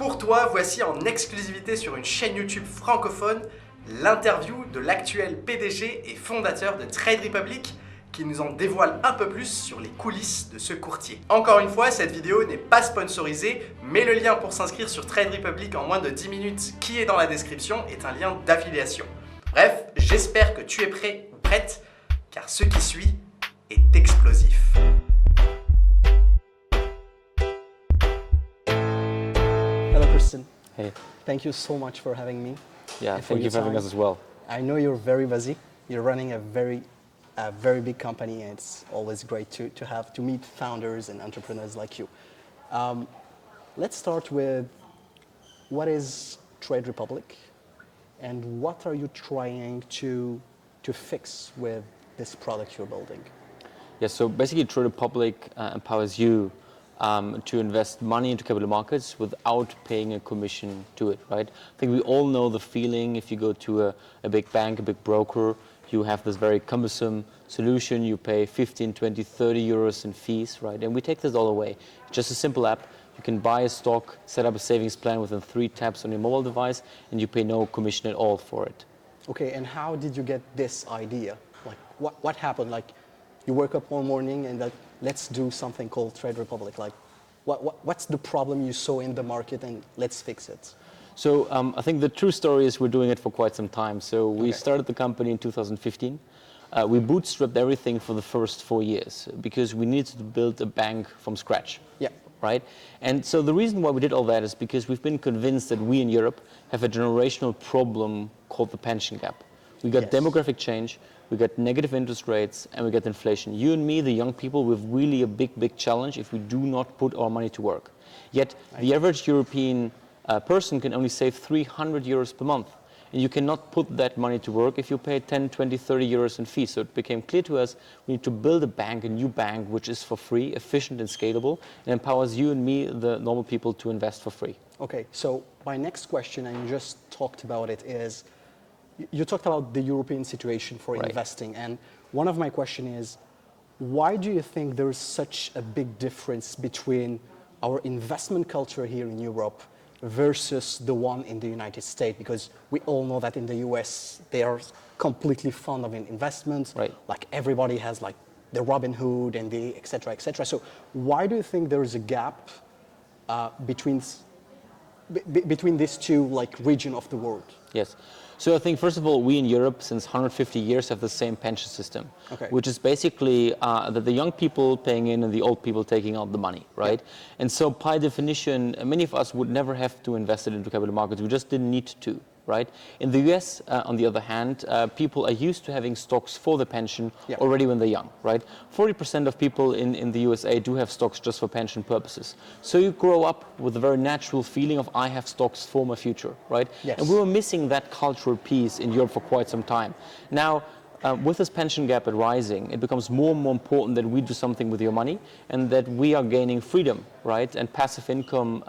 Pour toi, voici en exclusivité sur une chaîne YouTube francophone l'interview de l'actuel PDG et fondateur de Trade Republic qui nous en dévoile un peu plus sur les coulisses de ce courtier. Encore une fois, cette vidéo n'est pas sponsorisée, mais le lien pour s'inscrire sur Trade Republic en moins de 10 minutes qui est dans la description est un lien d'affiliation. Bref, j'espère que tu es prêt ou prête, car ce qui suit est explosif. Hello, Kristen. Hey. Thank you so much for having me. Yeah, and for thank you your for having time. us as well. I know you're very busy. You're running a very big company, and it's always great to meet founders and entrepreneurs like you. Let's start with what is Trade Republic, and what are you trying to fix with this product you're building? Yeah, so basically Trade Republic empowers you to invest money into capital markets without paying a commission to it, right? I think we all know the feeling if you go to a big bank, a big broker, you have this very cumbersome solution, you pay 15, 20, 30 euros in fees, right? And we take this all away. Just a simple app, you can buy a stock, set up a savings plan within 3 taps on your mobile device, and you pay no commission at all for it. Okay, and how did you get this idea? Like, what happened? Like, you wake up one morning and like, let's do something called Trade Republic. Like, what's the problem you saw in the market and let's fix it? So I think the true story is we're doing it for quite some time. So we started the company in 2015. We bootstrapped everything for the first 4 years because we needed to build a bank from scratch. Yeah. Right? And so the reason why we did all that is because we've been convinced that we in Europe have a generational problem called the pension gap. We got demographic change, we got negative interest rates, and we got inflation. You and me, the young people, we have really a big challenge if we do not put our money to work. Yet the average European person can only save 300 euros per month. And you cannot put that money to work if you pay 10, 20, 30 euros in fees. So it became clear to us we need to build a bank, a new bank, which is for free, efficient and scalable, and empowers you and me, the normal people, to invest for free. Okay, so my next question, and you just talked about it, is you talked about the European situation for investing. And one of my questions is, why do you think there is such a big difference between our investment culture here in Europe versus the one in the United States? Because we all know that in the US, they are completely fond of investments. Right. Like everybody has like the Robin Hood and the et cetera, et cetera. So why do you think there is a gap between these two like region of the world? Yes. So I think, first of all, we in Europe, since 150 years, have the same pension system, which is basically that the young people paying in and the old people taking out the money, right? Yeah. And so by definition, many of us would never have to invest it into capital markets. We just didn't need to, right? In the US, on the other hand, people are used to having stocks for the pension already when they're young, right? 40% of people in the USA do have stocks just for pension purposes. So you grow up with a very natural feeling of, I have stocks for my future, right? Yes. And we were missing that cultural piece in Europe for quite some time. Now, with this pension gap rising, it becomes more and more important that we do something with your money and that we are gaining freedom, right? And passive income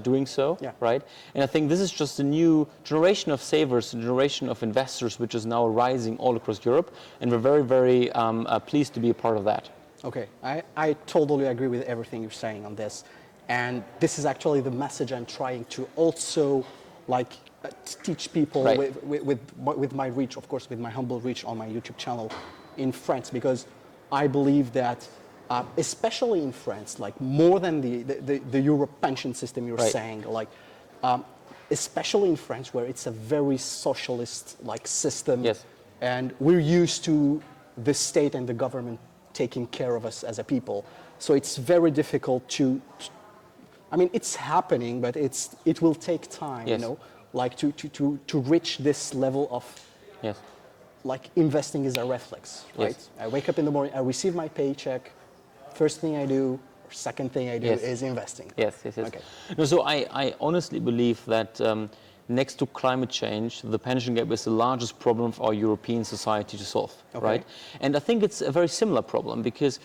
doing so, right? And I think this is just a new generation of savers, a generation of investors, which is now rising all across Europe. And we're very, very pleased to be a part of that. Okay, I totally agree with everything you're saying on this. And this is actually the message I'm trying to also like teach people with my reach, of course, with my humble reach on my YouTube channel in France, because I believe that, especially in France, like more than the Europe pension system you're saying, like especially in France, where it's a very socialist like system, and we're used to the state and the government taking care of us as a people. So it's very difficult to I mean, it's happening, but it will take time, you know, like to reach this level of, like investing is a reflex, right? I wake up in the morning, I receive my paycheck, first thing I do, or second thing I do is investing. Okay. No, so I honestly believe that next to climate change, the pension gap is the largest problem of our European society to solve, right? And I think it's a very similar problem because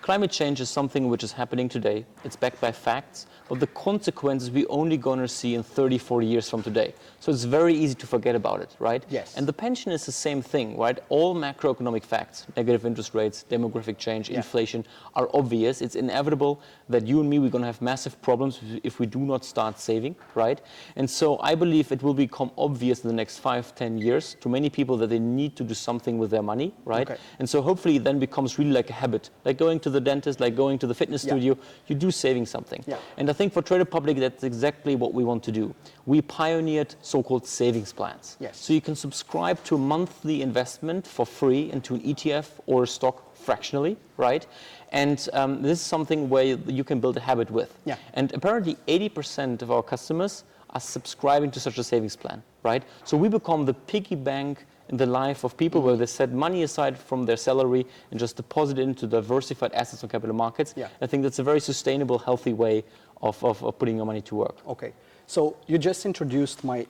climate change is something which is happening today. It's backed by facts, but the consequences we're only going to see in 30, 40 years from today. So it's very easy to forget about it, right? Yes. And the pension is the same thing, right? All macroeconomic facts, negative interest rates, demographic change, inflation, are obvious. It's inevitable that you and me, we're going to have massive problems if we do not start saving, right? And so I believe it will become obvious in the next 5, 10 years to many people that they need to do something with their money, right? And so hopefully it then becomes really like a habit, like going to the dentist, like going to the fitness studio, you do saving something. And I think for Trade Republic, that's exactly what we want to do. We pioneered so-called savings plans. So you can subscribe to a monthly investment for free into an ETF or a stock fractionally, right? And this is something where you can build a habit with. And apparently 80% of our customers are subscribing to such a savings plan, right? So we become the piggy bank in the life of people where they set money aside from their salary and just deposit it into diversified assets on capital markets. I think that's a very sustainable, healthy way of putting your money to work. Okay, so you just introduced my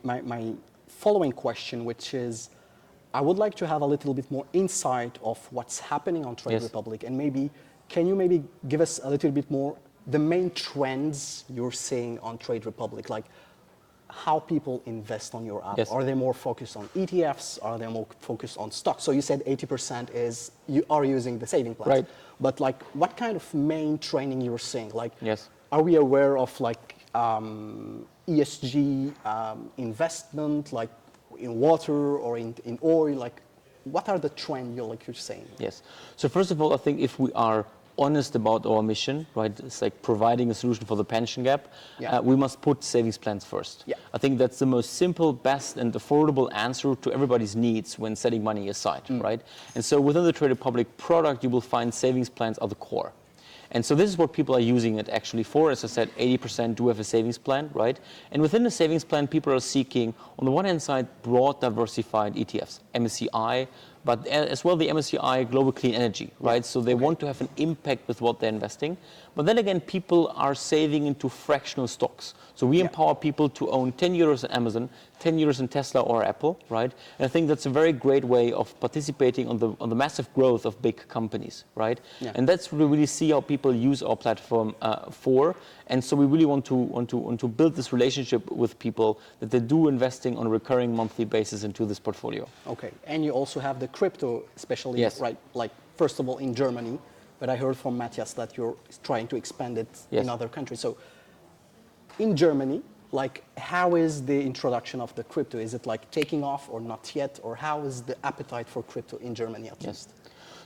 following question, which is, I would like to have a little bit more insight of what's happening on Trade Republic, and maybe, can you maybe give us a little bit more, the main trends you're seeing on Trade Republic, like how people invest on your app? Are they more focused on ETFs? Are they more focused on stocks? So you said 80% is, you are using the saving plans. But like, what kind of main training you're seeing? Like, are we aware of like ESG investment, like in water or in oil? Like, what are the trends you're saying? So first of all, I think if we are honest about our mission, right? It's like providing a solution for the pension gap. We must put savings plans first. I think that's the most simple, best, and affordable answer to everybody's needs when setting money aside, right? And so within the Trade Republic product, you will find savings plans are the core. And so this is what people are using it actually for. As I said, 80% do have a savings plan, right? And within the savings plan, people are seeking, on the one hand side, broad diversified ETFs, MSCI, but as well the MSCI Global Clean Energy, right? So they want to have an impact with what they're investing. But then again, people are saving into fractional stocks. So we empower people to own 10 euros in Amazon, 10 euros in Tesla or Apple, right? And I think that's a very great way of participating on the massive growth of big companies, right? And that's what we really see how people use our platform for. And so we really want to build this relationship with people that they do investing on a recurring monthly basis into this portfolio. Okay, and you also have the crypto, especially, right? Like, first of all, in Germany, but I heard from Matthias that you're trying to expand it in other countries. So in Germany, like, how is the introduction of the crypto? Is it like taking off or not yet? Or how is the appetite for crypto in Germany at least?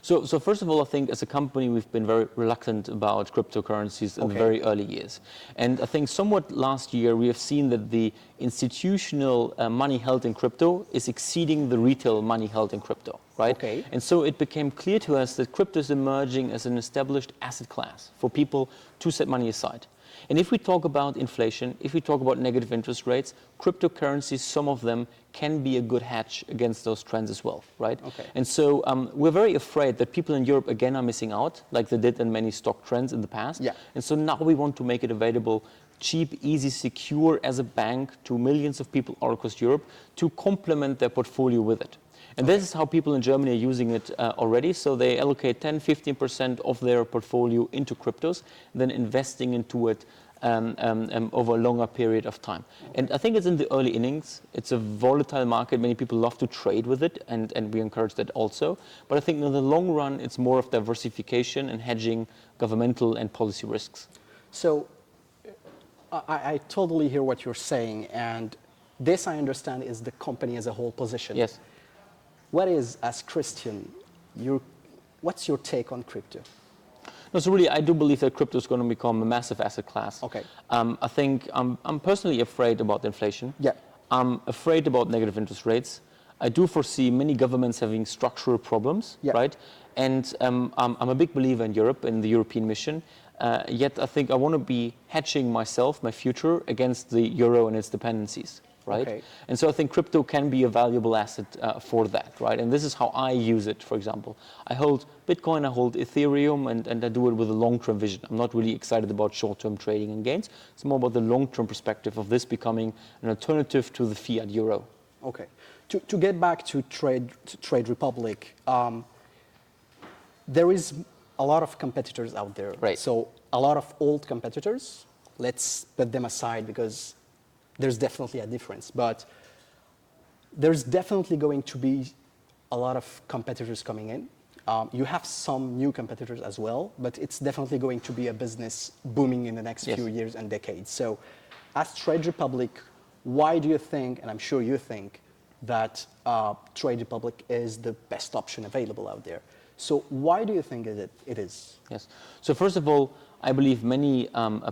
So first of all, I think as a company, we've been very reluctant about cryptocurrencies in the very early years. And I think somewhat last year, we have seen that the institutional money held in crypto is exceeding the retail money held in crypto, right? And so it became clear to us that crypto is emerging as an established asset class for people to set money aside. And if we talk about inflation, if we talk about negative interest rates, cryptocurrencies, some of them can be a good hedge against those trends as well, right? And so we're very afraid that people in Europe, again, are missing out, like they did in many stock trends in the past. And so now we want to make it available cheap, easy, secure as a bank to millions of people all across Europe to complement their portfolio with it. And this is how people in Germany are using it already. So they allocate 10, 15% of their portfolio into cryptos, then investing into it over a longer period of time. And I think it's in the early innings. It's a volatile market. Many people love to trade with it, and we encourage that also. But I think in the long run, it's more of diversification and hedging governmental and policy risks. So I totally hear what you're saying. And this, I understand, is the company as a whole position. What is, as Christian, what's your take on crypto? No, so really, I do believe that crypto is going to become a massive asset class. I think I'm personally afraid about inflation. I'm afraid about negative interest rates. I do foresee many governments having structural problems, right? And I'm a big believer in Europe, in the European mission. Yet I think I want to be hedging myself, my future, against the euro and its dependencies. right? Okay. And so I think crypto can be a valuable asset for that, right? And this is how I use it, for example. I hold Bitcoin, I hold Ethereum, and I do it with a long-term vision. I'm not really excited about short-term trading and gains. It's more about the long-term perspective of this becoming an alternative to the fiat euro. Okay. To get back to Trade Republic, there is a lot of competitors out there. Right. So a lot of old competitors, let's put them aside because there's definitely a difference. But there's definitely going to be a lot of competitors coming in. You have some new competitors as well, but it's definitely going to be a business booming in the next Yes. few years and decades. So as Trade Republic, why do you think, and I'm sure you think, that Trade Republic is the best option available out there? So why do you think it is? Yes. So first of all, I believe many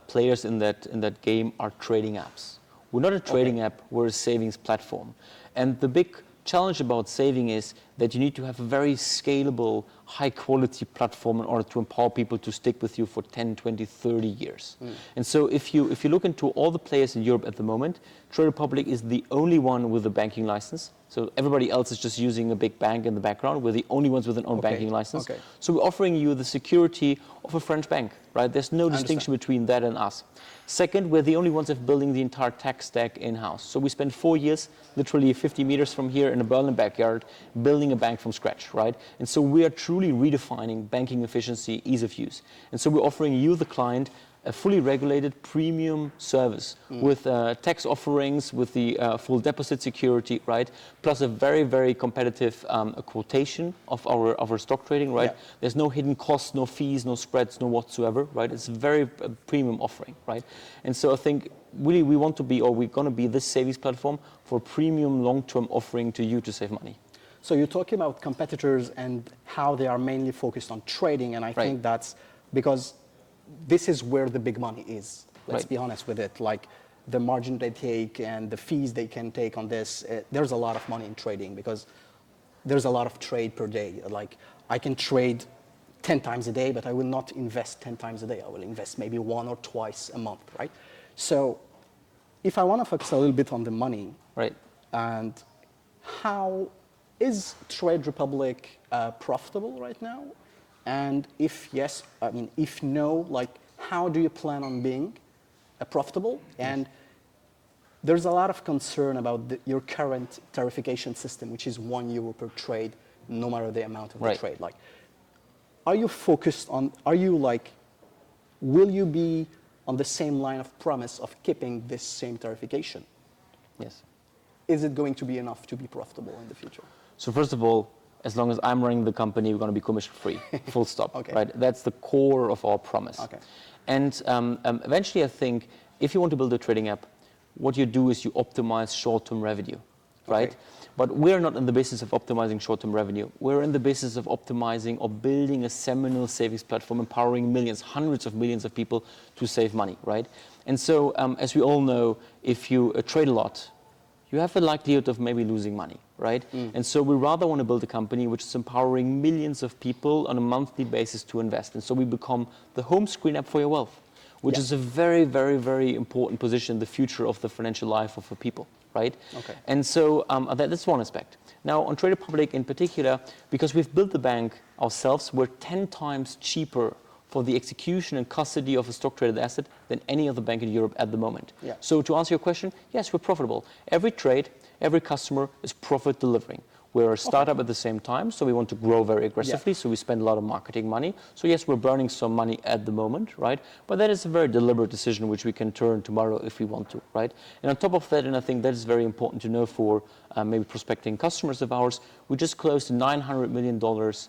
players in that game are trading apps. We're not a trading app, we're a savings platform. And the big challenge about saving is that you need to have a very scalable, high quality platform in order to empower people to stick with you for 10, 20, 30 years. And so if you look into all the players in Europe at the moment, Trade Republic is the only one with a banking license. So everybody else is just using a big bank in the background. We're the only ones with an own banking license. Okay. So we're offering you the security of a French bank, right? There's no distinction between that and us. Second, we're the only ones that are building the entire tech stack in-house. So we spent 4 years, literally 50 meters from here in a Berlin backyard, building a bank from scratch, right? And so we are truly redefining banking efficiency, ease of use. And so we're offering you, the client, a fully regulated premium service with tax offerings, with the full deposit security, right? Plus a very, very competitive quotation of our stock trading, right? Yeah. There's no hidden costs, no fees, no spreads, no whatsoever, right? It's a very premium offering, right? And so I think really we want to be, or we're going to be this savings platform for premium long-term offering to you to save money. So you're talking about competitors and how they are mainly focused on trading, and I think that's because this is where the big money is. Let's be honest with it. Like the margin they take and the fees they can take on this, there's a lot of money in trading because there's a lot of trade per day. Like I can trade 10 times a day, but I will not invest 10 times a day. I will invest maybe 1 or twice a month, right? So if I want to focus a little bit on the money, Right. and how is Trade Republic profitable right now? And if yes, I mean, if no, like how do you plan on being profitable? And there's a lot of concern about your current tarification system, which is €1 per trade, no matter the amount of the trade. Like, are you focused on, will you be on the same line of promise of keeping this same tarification? Yes. Is it going to be enough to be profitable in the future? So first of all, as long as I'm running the company, we're going to be commission-free, full stop, right? That's the core of our promise. Okay. And eventually, I think, if you want to build a trading app, what you do is you optimize short-term revenue, right? Okay. But we're not in the business of optimizing short-term revenue. We're in the business of optimizing or building a seminal savings platform, empowering millions, hundreds of millions of people to save money, right? And so, as we all know, if you trade a lot, you have the likelihood of maybe losing money, right? And so we rather want to build a company which is empowering millions of people on a monthly basis to invest. And so we become the home screen app for your wealth, which is a very, very, very important position in the future of the financial life of the people, right? Okay. And so that's one aspect. Now, on Trade Republic in particular, because we've built the bank ourselves, we're 10 times cheaper for the execution and custody of a stock-traded asset than any other bank in Europe at the moment. Yeah. So to answer your question, yes, we're profitable. Every trade, every customer is profit delivering. We're a startup at the same time, so we want to grow very aggressively, so we spend a lot of marketing money. So yes, we're burning some money at the moment, right? But that is a very deliberate decision which we can turn tomorrow if we want to, right? And on top of that, and I think that is very important to know for maybe prospecting customers of ours, we just closed a $900 million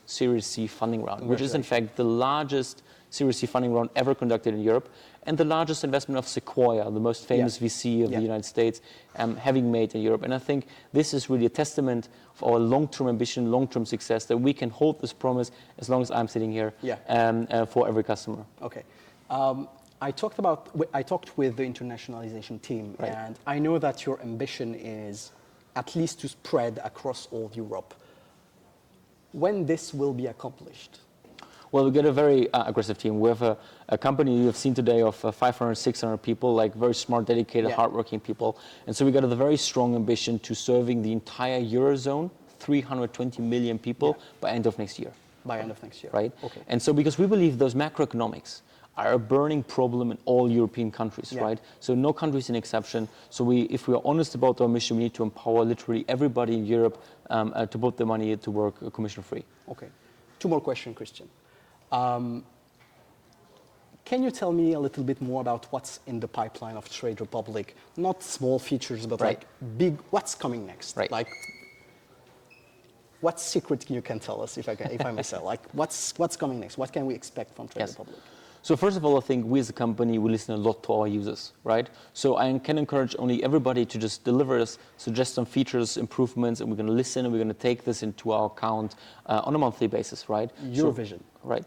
Series C funding round, which is in fact the largest Series C funding round ever conducted in Europe, and the largest investment of Sequoia, the most famous VC of the United States, having made in Europe. And I think this is really a testament of our long-term ambition, long-term success, that we can hold this promise as long as I'm sitting here for every customer. Okay. I talked with the internationalization team, and I know that your ambition is at least to spread across all Europe. When this will be accomplished? Well, we got a very aggressive team. We have a company you have seen today of 500, 600 people, like very smart, dedicated, hardworking people. And so we got a very strong ambition to serving the entire Eurozone, 320 million people by end of next year. By end of next year. Right? Okay. And so because we believe those macroeconomics are a burning problem in all European countries, right? So no country is an exception. So if we are honest about our mission, we need to empower literally everybody in Europe to put the money to work commission-free. Okay. 2 more questions, Christian. Can you tell me a little bit more about what's in the pipeline of Trade Republic? Not small features, but like big, what's coming next? Right. Like, what secret you can tell us, if I may say? Like, what's coming next? What can we expect from Trade Republic? So first of all, I think we as a company, we listen a lot to our users, right? So I can encourage only everybody to just deliver us, suggest some features, improvements, and we're going to listen and we're going to take this into our account on a monthly basis, right? Your vision. Right.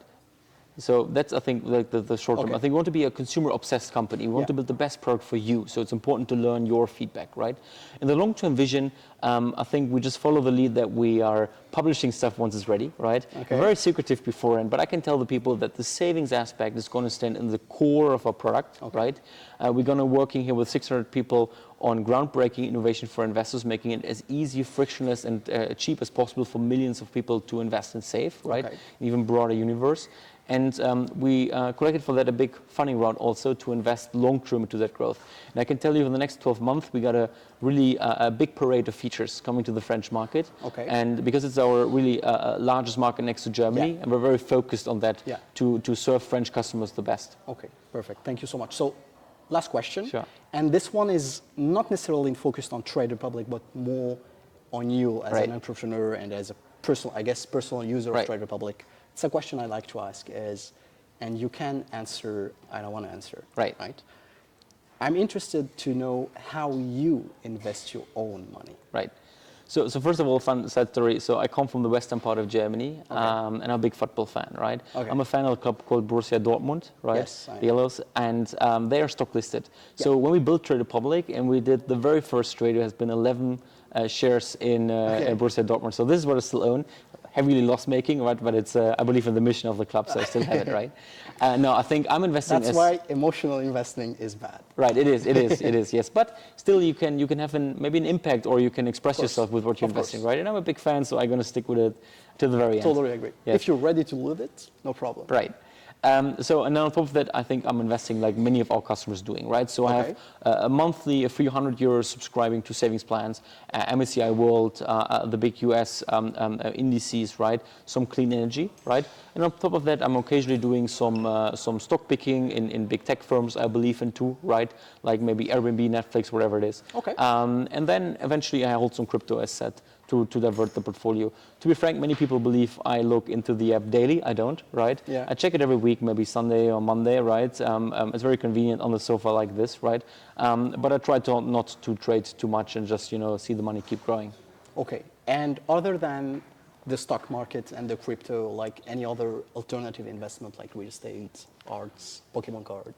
So that's, I think, like the short term. Okay. I think we want to be a consumer-obsessed company. We want to build the best product for you. So it's important to learn your feedback, right? In the long-term vision, I think we just follow the lead that we are publishing stuff once it's ready, right? Okay. We're very secretive beforehand, but I can tell the people that the savings aspect is going to stand in the core of our product, right? We're going to working here with 600 people on groundbreaking innovation for investors, making it as easy, frictionless, and cheap as possible for millions of people to invest and save, right? Okay. Even broader universe. And we collected for that a big funding round also to invest long-term into that growth. And I can tell you in the next 12 months, we got a really a big parade of features coming to the French market. Okay. And because it's our really largest market next to Germany, and we're very focused on that to serve French customers the best. Okay, perfect. Thank you so much. So, last question. Sure. And this one is not necessarily focused on Trade Republic, but more on you as an entrepreneur and as a personal user of Trade Republic. It's a question I like to ask is, and you can answer, I don't want to answer. Right. I'm interested to know how you invest your own money. Right. So first of all, fun sad story. So I come from the western part of Germany, and I'm a big football fan, right? Okay. I'm a fan of a club called Borussia Dortmund, right? Yes, the Yellows, and they are stock listed. So when we built Trade Republic, and we did the very first trade, there has been 11 shares in Borussia Dortmund. So this is what I still own. Heavily loss-making, right? But it's I believe in the mission of the club, so I still have it, right? No, I think I'm investing. That's why emotional investing is bad. Right, it is, yes. But still, you can have maybe an impact, or you can express yourself with what you're investing, right? And I'm a big fan, so I'm going to stick with it to the very end. Totally agree. Yes. If you're ready to lose it, no problem. Right. And then on top of that, I think I'm investing like many of our customers doing, right? So I have a monthly, a few €100 subscribing to savings plans, MSCI World, the big US indices, right? Some clean energy, right? And on top of that, I'm occasionally doing some stock picking in big tech firms I believe in too, right? Like maybe Airbnb, Netflix, whatever it is. Okay. And then eventually I hold some crypto asset to divert the portfolio. To be frank, many people believe I look into the app daily. I don't, right? Yeah. I check it every week, maybe Sunday or Monday, right? It's very convenient on the sofa like this, right? But I try not to trade too much and just, see the money keep growing. Okay. And other than the stock market and the crypto, like any other alternative investment like real estate, arts, Pokemon card?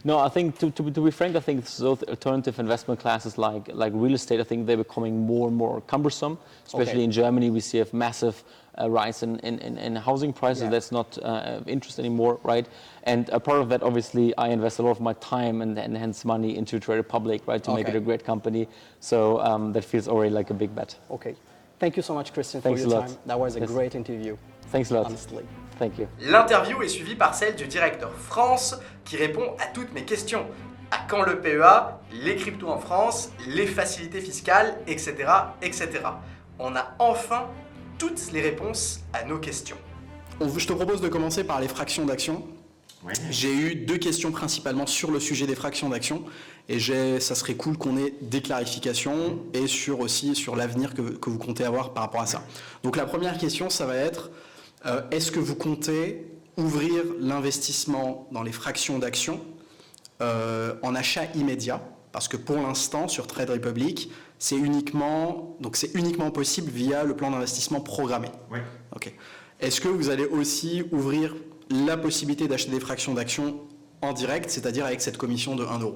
No, I think to be frank, I think those alternative investment classes like real estate, I think they're becoming more and more cumbersome. Especially in Germany, we see a massive rise in housing prices. Yeah. That's not of interest anymore, right? And a part of that, obviously, I invest a lot of my time and hence money into Trade Republic, right, to make it a great company. So that feels already like a big bet. Okay. Thank you so much, Christian, for your time. That was a great interview. Thanks a lot. Honestly. Thank you. L'interview est suivie par celle du directeur France qui répond à toutes mes questions. À quand le PEA, les cryptos en France, les facilités fiscales, etc., etc. On a enfin toutes les réponses à nos questions. Je te propose de commencer par les fractions d'actions. Ouais. J'ai eu 2 questions principalement sur le sujet des fractions d'actions et ça serait cool qu'on ait des clarifications et aussi sur l'avenir que vous comptez avoir par rapport à ça. Donc la première question, ça va être est-ce que vous comptez ouvrir l'investissement dans les fractions d'actions en achat immédiat? Parce que pour l'instant, sur Trade Republic, c'est uniquement possible via le plan d'investissement programmé. Oui. Okay. Est-ce que vous allez aussi ouvrir la possibilité d'acheter des fractions d'actions en direct, c'est-à-dire avec cette commission de 1 €?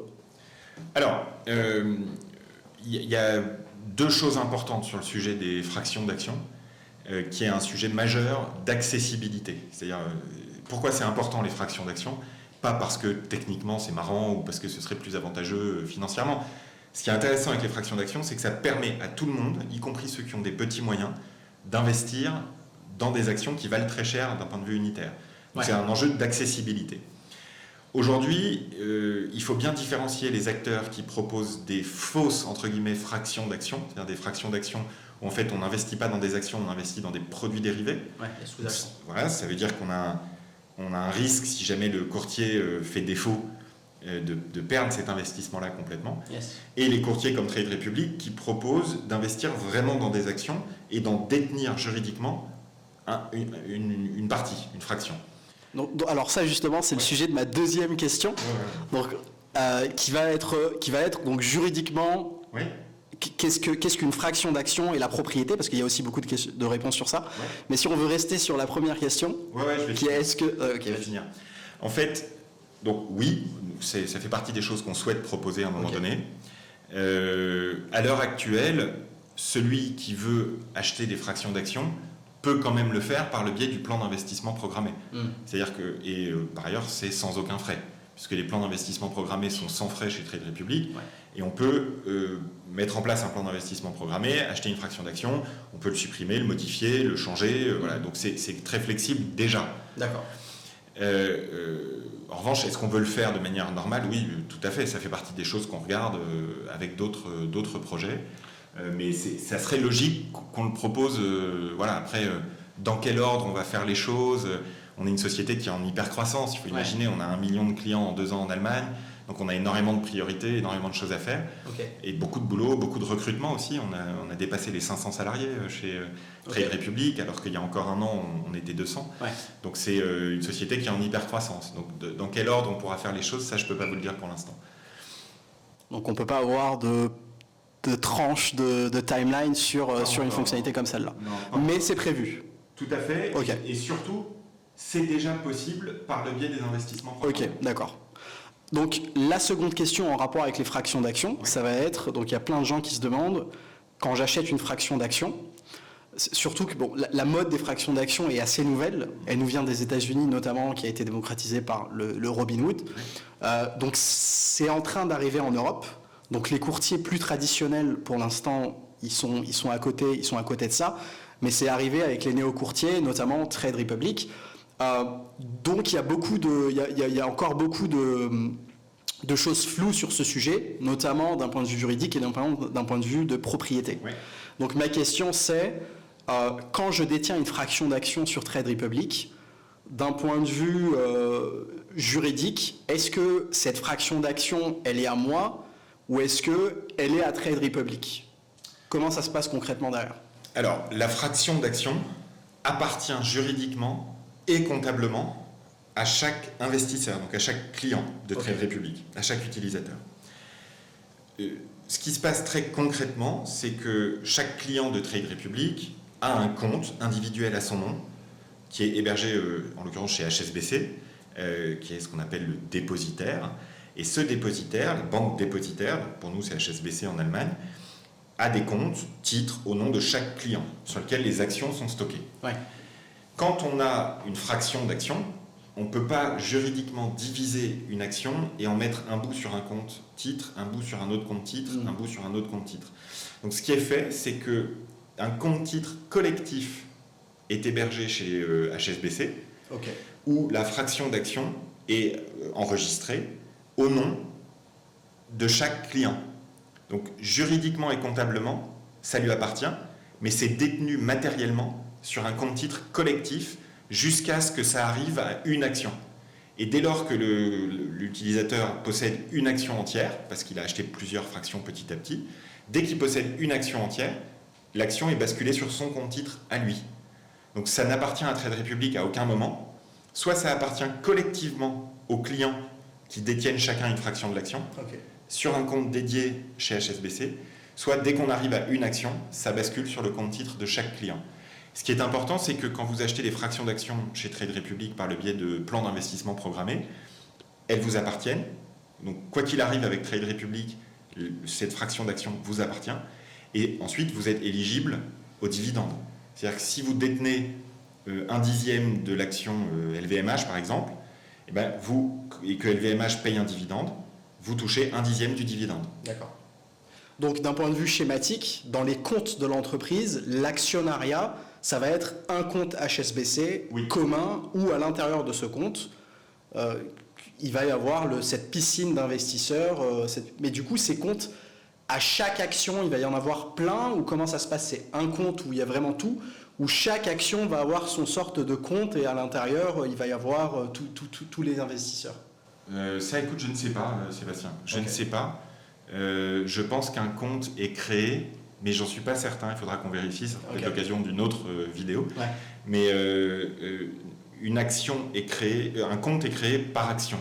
Alors, il y a 2 choses importantes sur le sujet des fractions d'actions. qui est un sujet majeur d'accessibilité. C'est-à-dire, pourquoi c'est important les fractions d'action ? Pas parce que techniquement c'est marrant ou parce que ce serait plus avantageux financièrement. Ce qui est intéressant avec les fractions d'action, c'est que ça permet à tout le monde, y compris ceux qui ont des petits moyens, d'investir dans des actions qui valent très cher d'un point de vue unitaire. Donc c'est un enjeu d'accessibilité. Aujourd'hui, il faut bien différencier les acteurs qui proposent des fausses, entre guillemets, fractions d'action, c'est-à-dire des fractions d'action où en fait on n'investit pas dans des actions, on investit dans des produits dérivés. Ouais, les sous-actions. Voilà, ça veut dire qu'on a un risque, si jamais le courtier fait défaut, de perdre cet investissement-là complètement. Yes. Et les courtiers comme Trade Republic qui proposent d'investir vraiment dans des actions et d'en détenir juridiquement une partie, une fraction. Alors ça justement c'est le sujet de ma deuxième question. Donc, qui va être donc juridiquement Oui. qu'est-ce qu'une fraction d'action et la propriété, parce qu'il y a aussi beaucoup de réponses sur ça. Ouais. Mais si on veut rester sur la première question, Je vais qui est est-ce que je vais finir. En fait, donc oui, ça fait partie des choses qu'on souhaite proposer à un moment donné. À l'heure actuelle, celui qui veut acheter des fractions d'actions peut quand même le faire par le biais du plan d'investissement programmé. C'est-à-dire que, par ailleurs, c'est sans aucun frais, puisque les plans d'investissement programmés sont sans frais chez Trade Republic, et on peut mettre en place un plan d'investissement programmé, acheter une fraction d'action, on peut le supprimer, le modifier, le changer, voilà. Donc c'est très flexible déjà. D'accord. En revanche, est-ce qu'on veut le faire de manière normale ? Oui, tout à fait, ça fait partie des choses qu'on regarde avec d'autres projets. Mais ça serait logique qu'on le propose. Voilà. Après, dans quel ordre on va faire les choses ? On est une société qui est en hyper-croissance. Il faut imaginer, on a 1 million de clients en 2 ans en Allemagne. Donc on a énormément de priorités, énormément de choses à faire. Et beaucoup de boulot, beaucoup de recrutement aussi. On a dépassé les 500 salariés chez Trade Republic, alors qu'il y a encore 1 an, on était 200. Donc c'est une société qui est en hyper-croissance. Donc dans quel ordre on pourra faire les choses, ça je ne peux pas vous le dire pour l'instant. donc on ne peut pas avoir de tranche de timeline sur une fonctionnalité comme celle-là. Mais c'est prévu. Tout à fait. Ok. Et surtout, c'est déjà possible par le biais des investissements programmés. Ok, d'accord. Donc la seconde question en rapport avec les fractions d'action, ça va être, donc il y a plein de gens qui se demandent, quand j'achète une fraction d'action, surtout que la mode des fractions d'action est assez nouvelle, elle nous vient des États-Unis notamment, qui a été démocratisée par le Robinhood, donc c'est en train d'arriver en Europe. Donc les courtiers plus traditionnels, pour l'instant, ils sont à côté de ça, mais c'est arrivé avec les néo-courtiers, notamment Trade Republic. Donc il y a encore beaucoup de choses floues sur ce sujet, notamment d'un point de vue juridique et d'un point de vue de propriété. Donc ma question c'est, quand je détiens une fraction d'action sur Trade Republic, d'un point de vue juridique, est-ce que cette fraction d'action, elle est à moi ou est-ce qu'elle est à Trade Republic ? Comment ça se passe concrètement derrière ? Alors, la fraction d'action appartient juridiquement et comptablement à chaque investisseur, donc à chaque client de Trade Republic, à chaque utilisateur. Ce qui se passe très concrètement, c'est que chaque client de Trade Republic a un compte individuel à son nom, qui est hébergé, en l'occurrence chez HSBC, qui est ce qu'on appelle le dépositaire. Et ce dépositaire, la banque dépositaire, pour nous c'est HSBC en Allemagne, a des comptes, titres au nom de chaque client, sur lesquels les actions sont stockées. Quand on a une fraction d'action, on ne peut pas juridiquement diviser une action et en mettre un bout sur un compte titre, un bout sur un autre compte titre, un bout sur un autre compte titre. Donc ce qui est fait, c'est qu'un compte titre collectif est hébergé chez HSBC, où la fraction d'action est enregistrée au nom de chaque client. Donc juridiquement et comptablement, ça lui appartient, mais c'est détenu matériellement sur un compte titre collectif jusqu'à ce que ça arrive à une action. Et dès lors que l'utilisateur possède une action entière, parce qu'il a acheté plusieurs fractions petit à petit, dès qu'il possède une action entière, l'action est basculée sur son compte titre à lui. Donc ça n'appartient à Trade Republic à aucun moment. Soit ça appartient collectivement aux clients qui détiennent chacun une fraction de l'action, sur un compte dédié chez HSBC, soit dès qu'on arrive à une action, ça bascule sur le compte titre de chaque client. Ce qui est important, c'est que quand vous achetez des fractions d'actions chez Trade Republic par le biais de plans d'investissement programmés, elles vous appartiennent. Donc quoi qu'il arrive avec Trade Republic, cette fraction d'action vous appartient. Et ensuite, vous êtes éligible aux dividendes. C'est-à-dire que si vous détenez 1/10 de l'action LVMH, par exemple, et que LVMH paye un dividende, vous touchez 1/10 du dividende. D'accord. Donc d'un point de vue schématique, dans les comptes de l'entreprise, l'actionnariat, ça va être un compte HSBC commun, où à l'intérieur de ce compte, il va y avoir cette piscine d'investisseurs. Mais du coup, ces comptes, à chaque action, il va y en avoir plein, ou comment ça se passe? C'est un compte où il y a vraiment tout, où chaque action va avoir son sorte de compte, et à l'intérieur, il va y avoir tous les investisseurs. Ça, écoute, je ne sais pas, Sébastien. Je ne sais pas. Je pense qu'un compte est créé, mais j'en suis pas certain. Il faudra qu'on vérifie. Ça sera peut-être l'occasion d'une autre vidéo. Ouais. Mais une action est créée, un compte est créé par action.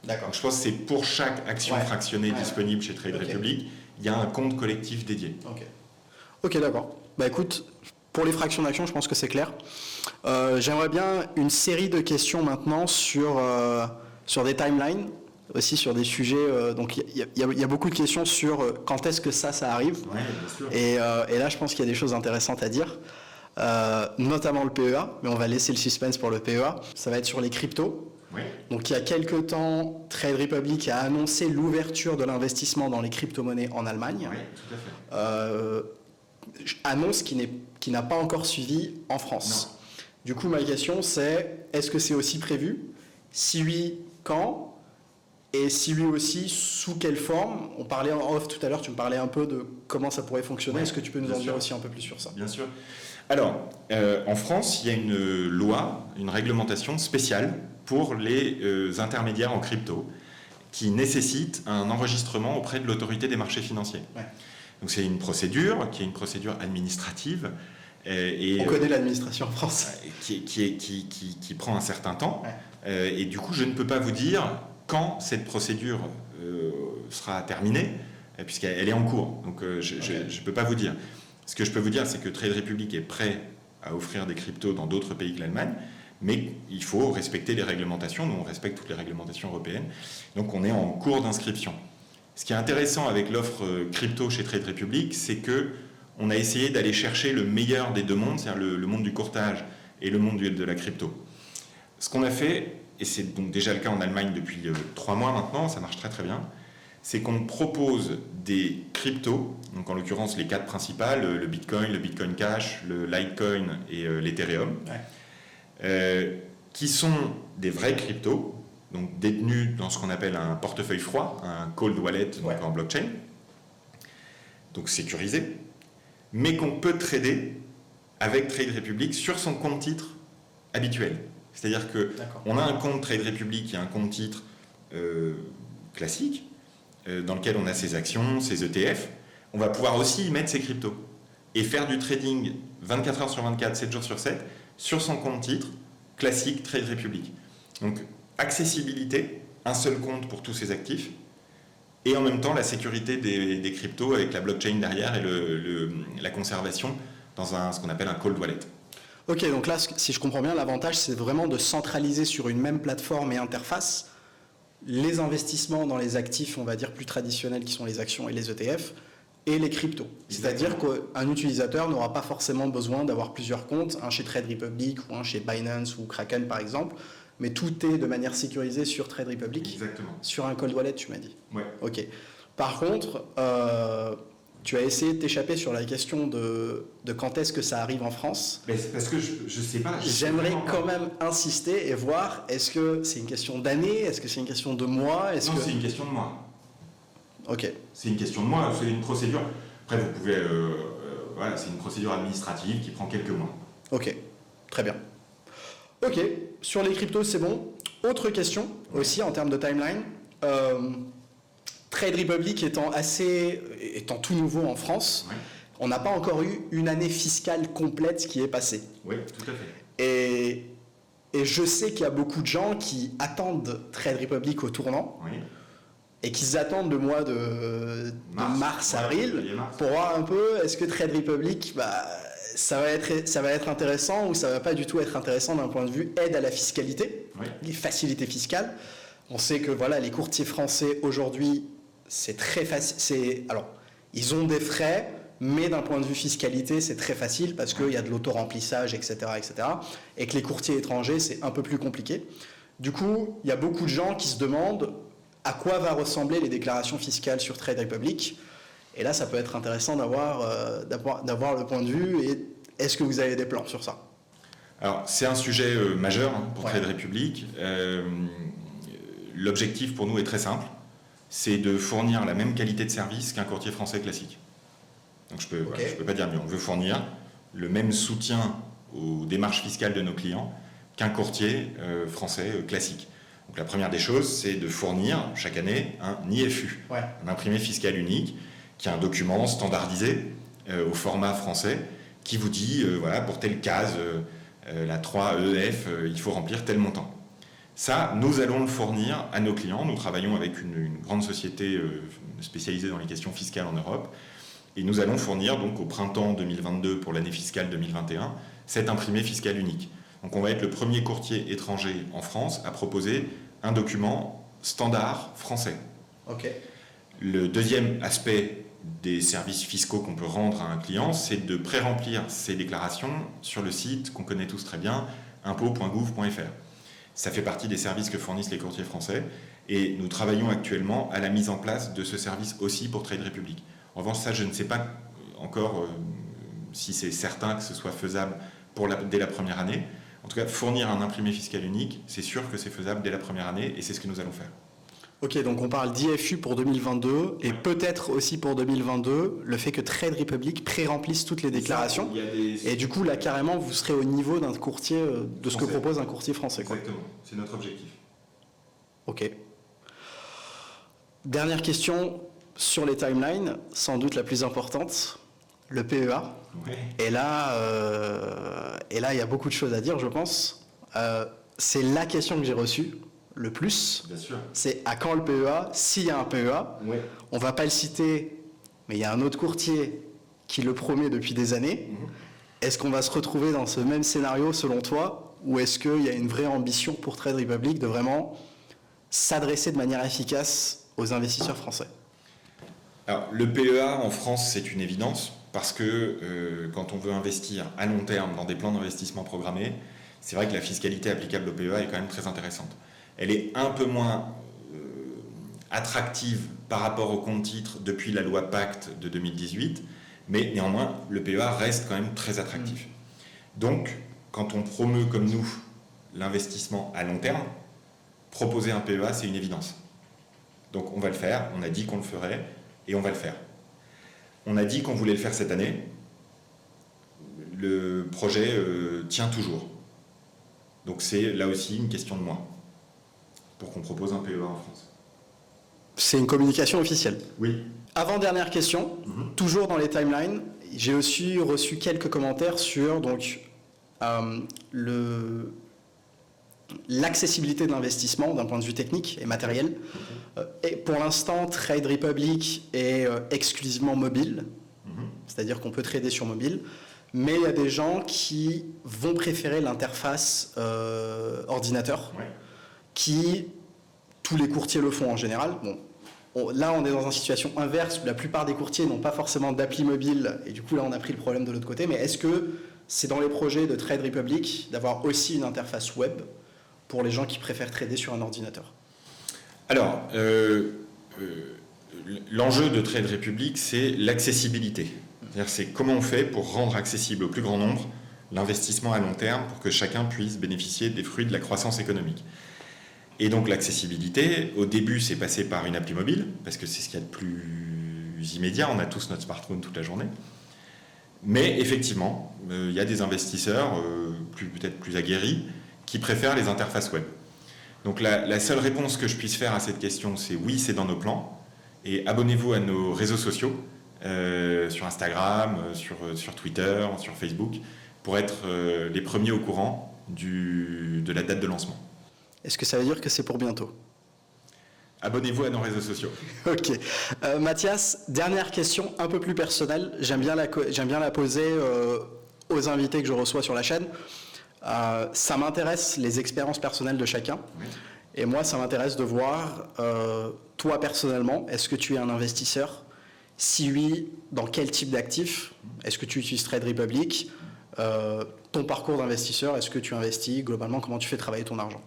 D'accord. Donc, je pense que c'est pour chaque action fractionnée disponible chez Trade Republic, il y a un compte collectif dédié. Ok, d'accord. Bah écoute, pour les fractions d'action, je pense que c'est clair. J'aimerais bien une série de questions maintenant sur des timelines, aussi sur des sujets. Donc il y a beaucoup de questions sur quand est-ce que ça arrive. Ouais, bien sûr. Et là, je pense qu'il y a des choses intéressantes à dire, notamment le PEA, mais on va laisser le suspense pour le PEA. Ça va être sur les cryptos. Oui. Donc il y a quelques temps, Trade Republic a annoncé l'ouverture de l'investissement dans les crypto-monnaies en Allemagne. Oui, tout à fait. Annonce qui n'a pas encore suivi en France. Non. Du coup, ma question c'est, est-ce que c'est aussi prévu? Si oui, quand? Et si oui aussi, sous quelle forme? On parlait en off tout à l'heure, tu me parlais un peu de comment ça pourrait fonctionner. Est-ce que tu peux nous en dire aussi un peu plus sur ça? Bien sûr. Alors, en France, il y a une loi, une réglementation spéciale pour les intermédiaires en crypto qui nécessite un enregistrement auprès de l'autorité des marchés financiers. Ouais. Donc c'est une procédure qui est une procédure administrative. On connaît l'administration en France. Qui prend un certain temps. Ouais. Et du coup, je ne peux pas vous dire quand cette procédure sera terminée, puisqu'elle est en cours. Donc je ne peux pas vous dire. Ce que je peux vous dire, c'est que Trade Republic est prêt à offrir des cryptos dans d'autres pays que l'Allemagne, mais il faut respecter les réglementations. Nous, on respecte toutes les réglementations européennes. Donc on est en cours d'inscription. Ce qui est intéressant avec l'offre crypto chez Trade Republic, c'est qu'on a essayé d'aller chercher le meilleur des deux mondes, c'est-à-dire le monde du courtage et le monde de la crypto. Ce qu'on a fait, et c'est donc déjà le cas en Allemagne depuis 3 mois maintenant, ça marche très très bien, c'est qu'on propose des cryptos, donc en l'occurrence les 4 principales, le Bitcoin Cash, le Litecoin et l'Ethereum, qui sont des vrais cryptos, donc détenus dans ce qu'on appelle un portefeuille froid, un cold wallet donc en blockchain, donc sécurisé, mais qu'on peut trader avec Trade Republic sur son compte titre habituel. C'est-à-dire qu'on a un compte Trade Republic qui est un compte titre classique, dans lequel on a ses actions, ses ETF. On va pouvoir aussi y mettre ses cryptos et faire du trading 24 heures sur 24, 7 jours sur 7, sur son compte titre classique Trade Republic. Donc, accessibilité, un seul compte pour tous ces actifs, et en même temps la sécurité des cryptos avec la blockchain derrière et la conservation dans ce qu'on appelle un cold wallet. Ok, donc là, si je comprends bien, l'avantage, c'est vraiment de centraliser sur une même plateforme et interface les investissements dans les actifs, on va dire, plus traditionnels qui sont les actions et les ETF, et les cryptos. C'est-à-dire qu'un utilisateur n'aura pas forcément besoin d'avoir plusieurs comptes, un chez Trade Republic ou un chez Binance ou Kraken par exemple, mais tout est de manière sécurisée sur Trade Republic. Exactement. Sur un cold wallet, tu m'as dit. Ouais. Ok. Par contre, tu as essayé de t'échapper sur la question de quand est-ce que ça arrive en France. Mais c'est parce que je ne sais pas. J'aimerais quand même insister et voir, est-ce que c'est une question d'année, est-ce que c'est une question de mois? Non, c'est une question de mois. Ok. C'est une question de mois, c'est une procédure. Après, vous pouvez... voilà, c'est une procédure administrative qui prend quelques mois. Ok, très bien. Ok, sur les cryptos, c'est bon. Autre question aussi en termes de timeline. Trade Republic étant tout nouveau en France, on n'a pas encore eu une année fiscale complète qui est passée. Oui, tout à fait. Et je sais qu'il y a beaucoup de gens qui attendent Trade Republic au tournant. Oui. Et qu'ils attendent le mois de mars-avril pour voir un peu est-ce que Trade Republic, ça va être intéressant ou ça va pas du tout être intéressant d'un point de vue aide à la fiscalité, les facilités fiscales. On sait que voilà, les courtiers français aujourd'hui, c'est très facile. Alors, ils ont des frais, mais d'un point de vue fiscalité, c'est très facile parce qu'il y a de l'auto-remplissage, etc., et que les courtiers étrangers, c'est un peu plus compliqué. Du coup, il y a beaucoup de gens qui se demandent à quoi va ressembler les déclarations fiscales sur Trade Republic. Et là, ça peut être intéressant d'avoir le point de vue. Et est-ce que vous avez des plans sur ça? Alors, c'est un sujet majeur pour Trade Republic. L'objectif pour nous est très simple, c'est de fournir la même qualité de service qu'un courtier français classique. Donc je peux pas dire mieux. On veut fournir le même soutien aux démarches fiscales de nos clients qu'un courtier français classique. Donc la première des choses, c'est de fournir chaque année un IFU, un imprimé fiscal unique, qui est un document standardisé au format français, qui vous dit, voilà, pour telle case, la 3EF, il faut remplir tel montant. Ça, nous allons le fournir à nos clients. Nous travaillons avec une grande société spécialisée dans les questions fiscales en Europe. Et nous allons fournir donc au printemps 2022 pour l'année fiscale 2021 cet imprimé fiscal unique. Donc on va être le premier courtier étranger en France à proposer un document standard français. Le deuxième aspect des services fiscaux qu'on peut rendre à un client, c'est de pré-remplir ses déclarations sur le site qu'on connaît tous très bien, impôts.gouv.fr. Ça fait partie des services que fournissent les courtiers français et nous travaillons actuellement à la mise en place de ce service aussi pour Trade Republic. En revanche, ça, je ne sais pas encore si c'est certain que ce soit faisable dès la première année. En tout cas, fournir un imprimé fiscal unique, c'est sûr que c'est faisable dès la première année et c'est ce que nous allons faire. Ok, donc on parle d'IFU pour 2022 et peut-être aussi pour 2022, le fait que Trade Republic pré-remplisse toutes les déclarations. Et du coup, là, carrément, vous serez au niveau d'un courtier, de ce que propose un courtier français. Exactement, c'est notre objectif. Ok. Dernière question sur les timelines, sans doute la plus importante, le PEA. Et là, il y a beaucoup de choses à dire, je pense. C'est la question que j'ai reçue le plus. Bien sûr. C'est à quand le PEA? S'il y a un PEA, on ne va pas le citer, mais il y a un autre courtier qui le promet depuis des années. Est-ce qu'on va se retrouver dans ce même scénario selon toi, ou est-ce qu'il y a une vraie ambition pour Trade Republic de vraiment s'adresser de manière efficace aux investisseurs français? Alors, le PEA en France, c'est une évidence, parce que quand on veut investir à long terme dans des plans d'investissement programmés, c'est vrai que la fiscalité applicable au PEA est quand même très intéressante. Elle est un peu moins attractive par rapport au compte-titres depuis la loi Pacte de 2018, mais néanmoins, le PEA reste quand même très attractif. Donc, quand on promeut comme nous l'investissement à long terme, proposer un PEA, c'est une évidence. Donc on va le faire, on a dit qu'on le ferait, et on va le faire. On a dit qu'on voulait le faire cette année. Le projet tient toujours. Donc c'est là aussi une question de mois pour qu'on propose un PEA en France. C'est une communication officielle. Oui. Avant-dernière question, toujours dans les timelines, j'ai aussi reçu quelques commentaires sur l'accessibilité de l'investissement d'un point de vue technique et matériel. Et pour l'instant, Trade Republic est exclusivement mobile, c'est-à-dire qu'on peut trader sur mobile, mais il y a des gens qui vont préférer l'interface ordinateur, qui, tous les courtiers le font en général. Bon, là, on est dans une situation inverse où la plupart des courtiers n'ont pas forcément d'appli mobile, et du coup, là, on a pris le problème de l'autre côté. Mais est-ce que c'est dans les projets de Trade Republic d'avoir aussi une interface web pour les gens qui préfèrent trader sur un ordinateur? Alors, l'enjeu de Trade Republic, c'est l'accessibilité. C'est-à-dire, c'est comment on fait pour rendre accessible au plus grand nombre l'investissement à long terme pour que chacun puisse bénéficier des fruits de la croissance économique. Et donc l'accessibilité, au début, c'est passé par une appli mobile, parce que c'est ce qu'il y a de plus immédiat, on a tous notre smartphone toute la journée. Mais effectivement, il y a des investisseurs, peut-être plus aguerris, qui préfèrent les interfaces web. Donc la seule réponse que je puisse faire à cette question, c'est oui, c'est dans nos plans. Et abonnez-vous à nos réseaux sociaux, sur Instagram, sur Twitter, sur Facebook, pour être les premiers au courant de la date de lancement. Est-ce que ça veut dire que c'est pour bientôt? Abonnez-vous à nos réseaux sociaux. Ok. Mathias, dernière question un peu plus personnelle. J'aime bien la poser aux invités que je reçois sur la chaîne. Ça m'intéresse les expériences personnelles de chacun. Oui. Et moi, ça m'intéresse de voir, toi personnellement, est-ce que tu es un investisseur Si oui, dans quel type d'actifs? Est-ce que tu utilises Trade Republic? Ton parcours d'investisseur, est-ce que tu investis? Globalement, comment tu fais travailler ton argent?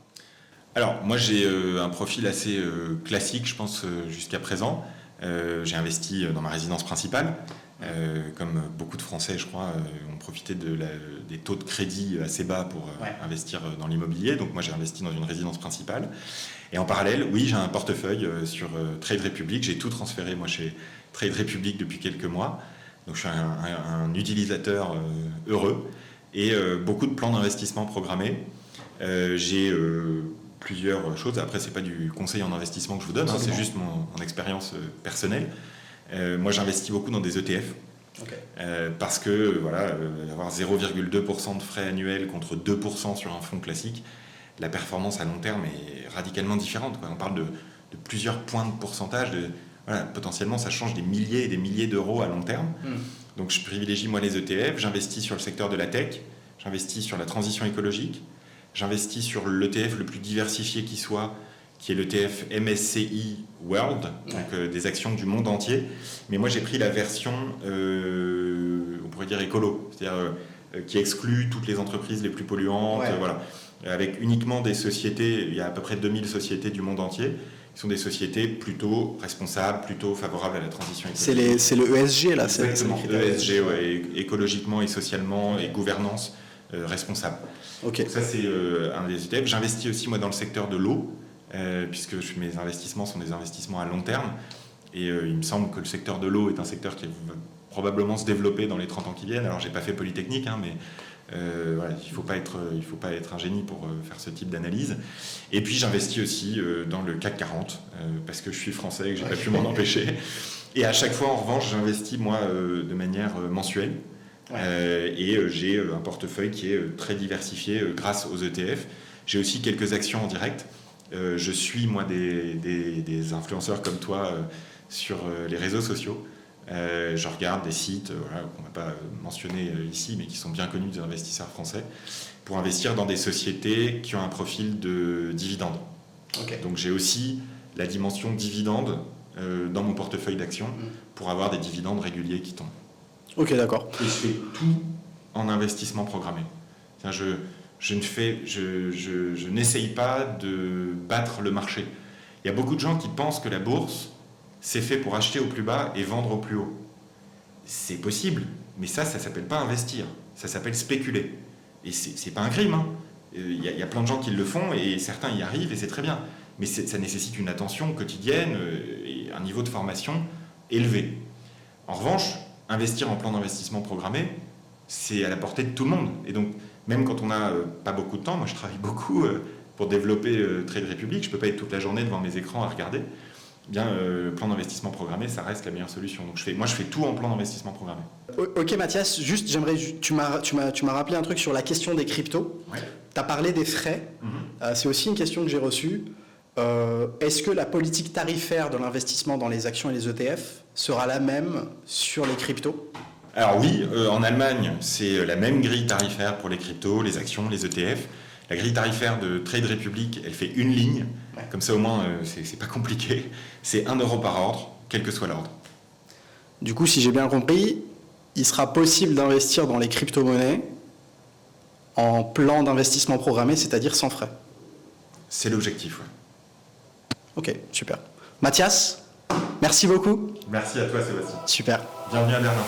Alors, moi, j'ai un profil assez classique, je pense, jusqu'à présent. J'ai investi dans ma résidence principale. Comme beaucoup de Français, je crois, ont profité des taux de crédit assez bas pour investir dans l'immobilier. Donc, moi, j'ai investi dans une résidence principale. Et en parallèle, oui, j'ai un portefeuille sur Trade Republic. J'ai tout transféré, moi, chez Trade Republic depuis quelques mois. Donc, je suis un utilisateur heureux et beaucoup de plans d'investissement programmés. J'ai plusieurs choses. Après, c'est pas du conseil en investissement que je vous donne, c'est juste mon expérience personnelle. Moi, j'investis beaucoup dans des ETF. Okay. Parce que voilà, avoir 0,2% de frais annuels contre 2% sur un fonds classique, la performance à long terme est radicalement différente, quoi. On parle de plusieurs points de pourcentage. Voilà, potentiellement, ça change des milliers et des milliers d'euros à long terme. Donc, je privilégie moi les ETF. J'investis sur le secteur de la tech. J'investis sur la transition écologique. J'investis sur l'ETF le plus diversifié qui soit, qui est l'ETF MSCI World, donc des actions du monde entier. Mais moi, j'ai pris la version, on pourrait dire écolo, c'est-à-dire qui exclut toutes les entreprises les plus polluantes, voilà, avec uniquement des sociétés, il y a à peu près 2000 sociétés du monde entier, qui sont des sociétés plutôt responsables, plutôt favorables à la transition écologique. C'est le ESG, là. Exactement, ESG, écologiquement et socialement et gouvernance responsable. Okay. Donc ça, c'est un des ETF. J'investis aussi, moi, dans le secteur de l'eau, puisque mes investissements sont des investissements à long terme. Et il me semble que le secteur de l'eau est un secteur qui va probablement se développer dans les 30 ans qui viennent. Alors, je n'ai pas fait Polytechnique, mais voilà, il ne faut pas être un génie pour faire ce type d'analyse. Et puis, j'investis aussi dans le CAC 40, parce que je suis français et que je n'ai pas pu m'en empêcher. Et à chaque fois, en revanche, j'investis, moi, de manière mensuelle. Et j'ai un portefeuille qui est très diversifié grâce aux ETF. J'ai aussi quelques actions en direct. Je suis, moi, des influenceurs comme toi sur les réseaux sociaux. Je regarde des sites voilà, qu'on ne va pas mentionner ici, mais qui sont bien connus des investisseurs français, pour investir dans des sociétés qui ont un profil de dividende. Okay. Donc j'ai aussi la dimension dividende dans mon portefeuille d'actions pour avoir des dividendes réguliers qui tombent. Ok, d'accord. Et je fais tout en investissement programmé. Je n'essaye pas de battre le marché. Il y a beaucoup de gens qui pensent que la bourse, c'est fait pour acheter au plus bas et vendre au plus haut. C'est possible, mais ça ne s'appelle pas investir. Ça s'appelle spéculer. Et c'est pas un crime. Il y a plein de gens qui le font et certains y arrivent et c'est très bien. Mais ça nécessite une attention quotidienne et un niveau de formation élevé. En revanche, investir en plan d'investissement programmé, c'est à la portée de tout le monde. Et donc, même quand on n'a pas beaucoup de temps, moi je travaille beaucoup pour développer Trade Republic, je ne peux pas être toute la journée devant mes écrans à regarder. Le plan d'investissement programmé, ça reste la meilleure solution. Donc je fais tout en plan d'investissement programmé. Ok Mathias, juste tu m'as rappelé un truc sur la question des cryptos. Ouais. Tu as parlé des frais. C'est aussi une question que j'ai reçue. Est-ce que la politique tarifaire de l'investissement dans les actions et les ETF sera la même sur les cryptos? Alors oui, en Allemagne, c'est la même grille tarifaire pour les cryptos, les actions, les ETF. La grille tarifaire de Trade Republic, elle fait une ligne. Ouais. Comme ça, au moins, c'est pas compliqué. C'est 1 euro par ordre, quel que soit l'ordre. Du coup, si j'ai bien compris, il sera possible d'investir dans les crypto-monnaies en plan d'investissement programmé, c'est-à-dire sans frais. C'est l'objectif, oui. Ok, super. Mathias, merci beaucoup. Merci à toi, Sébastien. Super. Bienvenue à Berlin.